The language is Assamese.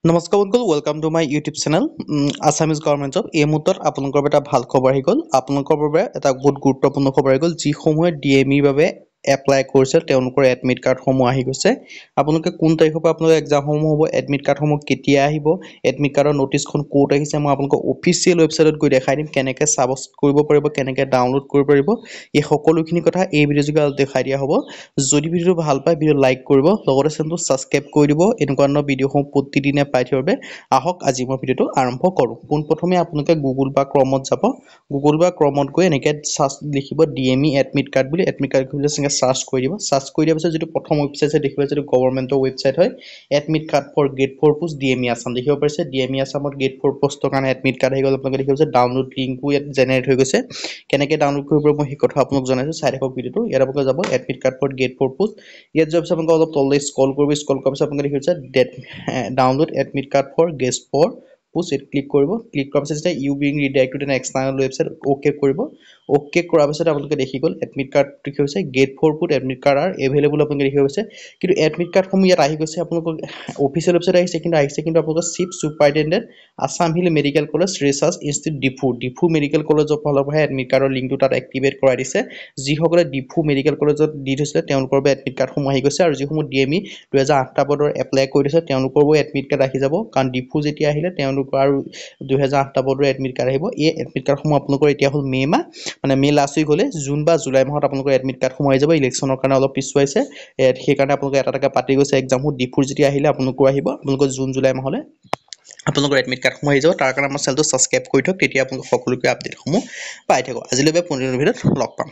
নমস্কাৰ বন্ধুসকল welcome to my YouTube channel Assamese government job. এই মুহূৰ্তত আপোনালোকৰ বাবে এটা ভাল খবৰ আহি গ'ল। আপোনালোকৰ বাবে এটা বহুত গুৰুত্বপূৰ্ণ খবৰ আহি গ'ল। যিসমূহে ডিএমইৰ বাবে এপ্লাই কৰিছে তেওঁলোকৰ এডমিট কাৰ্ডসমূহ আহি গৈছে। আপোনালোকে কোন তাৰিখৰ পৰা আপোনালোকৰ এক্সামসমূহ হ'ব, এডমিট কাৰ্ডসমূহ কেতিয়া আহিব, এডমিট কাৰ্ডৰ নটিছখন ক'ত আহিছে, মই আপোনালোকক অফিচিয়েল ৱেবছাইটত গৈ দেখাই দিম। কেনেকৈ ছাবস্ক্ৰাইব কৰিব পাৰিব, কেনেকৈ ডাউনলোড কৰিব পাৰিব, এই সকলোখিনি কথা এই ভিডিঅ'যোগে দেখাই দিয়া হ'ব। যদি ভিডিঅ'টো ভাল পায় ভিডিঅ' লাইক কৰিব, লগতে চেনেলটো ছাবস্ক্ৰাইব কৰি দিব। এনেকুৱা ধৰণৰ ভিডিঅ'সমূহ প্ৰতিদিনে পাই থাকিবৰ বাবে আহক আজি মই ভিডিঅ'টো আৰম্ভ কৰোঁ। পোনপ্ৰথমে আপোনালোকে গুগল বা ক্ৰমত যাব। গুগল বা ক্ৰমত গৈ এনেকৈ চাৰ্চ লিখিব ডিএমই এডমিট কাৰ্ড বুলি। এডমিট কাৰ্ড বুলি চাৰ্চ কৰি দিব। চাৰ্চ কৰি দিয়াৰ পিছত যিটো প্ৰথম ৱেবছাইট দেখিব, যিটো গভৰ্ণমেণ্টৰ ৱেবছাইট হয়, admit card for grade 4 post DME Assam দেখিব পাৰিছে। ডিএমই আছামত গ্ৰেড 4 পোষ্টৰ কাৰণে এডমিট কাৰ্ড আহি গ'ল। আপোনালোকে দেখিব যে ডাউনলোড লিংকো ইয়াত জেনেৰেট হৈ গৈছে। কেনেকৈ ডাউনলোড কৰিব পাৰিব মই সেই কথা আপোনালোক জনাইছোঁ। চাই থাকক ভিডিঅ'টো। ইয়াত আপোনালোকে যাব admit card for grade 4 post. ইয়াত যোৱাৰ পিছত আপোনালোকে অলপ তললৈ স্ক্ৰল কৰিব। স্ক্ৰল কৰাৰ পিছত আপোনালোকে দেখিছে download admit card for guest for post. এইটো ক্লিক কৰিব। ক্লিক কৰাৰ পিছত যেতিয়া you being redirected an external website okay কৰিব। অ'কে কৰাৰ পিছত আপোনালোকে দেখি গ'ল এডমিট কাৰ্ড দেখি গৈছে grade 4 post admit card are available আপোনালোকে দেখি গৈছে। কিন্তু এডমিট কাৰ্ডসমূহ ইয়াত আহি গৈছে আপোনালোকৰ অফিচিয়েল ৱেবছাইট আহিছে, কিন্তু আপোনালোকৰ chief superintendent Assam hill medical college research institute Diphu medical কলেজৰ ফালৰ পৰাহে এডমিট কাৰ্ডৰ লিংকটো তাত এক্টিভেট কৰাই দিছে। যিসকলে ডিফু মেডিকেল কলেজত দি থৈছিলে তেওঁলোকৰ বাবে এডমিট কাৰ্ডসমূহ আহি গৈছে। আৰু যিসমূহ ডিএমই 2008 বৰ্ডৰ এপ্লাই কৰি থৈছে তেওঁলোকৰো এডমিট কাৰ্ড আহি যাব। কাৰণ ডিফু যেতিয়া আহিলে তেওঁলোকৰ আৰু 2008 বৰ্ডৰ এডমিট কাৰ্ড আহিব। এই এডমিট কাৰ্ডসমূহ আপোনালোকৰ এতিয়া হ'ল মে' মাহ, মানে মে' লাষ্ট উইক হ'লে জুন বা জুলাই মাহত আপোনালোকৰ এডমিট কাৰ্ডসমূহ আহি যাব। ইলেকশ্যনৰ কাৰণে অলপ পিছুৱাইছে, সেইকাৰণে আপোনালোকে এটা পাতি গৈছে এক্সামসমূহ। ডিফুৰ যেতিয়া আহিলে আপোনালোকৰ আহিব, আপোনালোকৰ জুন জুলাই মাহলৈ আপোনালোকৰ এডমিট কাৰ্ডসমূহ আহি যাব। তাৰ কাৰণে আমাৰ চেনেলটো ছাবস্ক্ৰাইব কৰি থওক, তেতিয়া আপোনালোকে সকলোকে আপডেটসমূহ পাই থাকক। আজিলৈ পুনৰ ভিডিঅ'ত লগ পাম।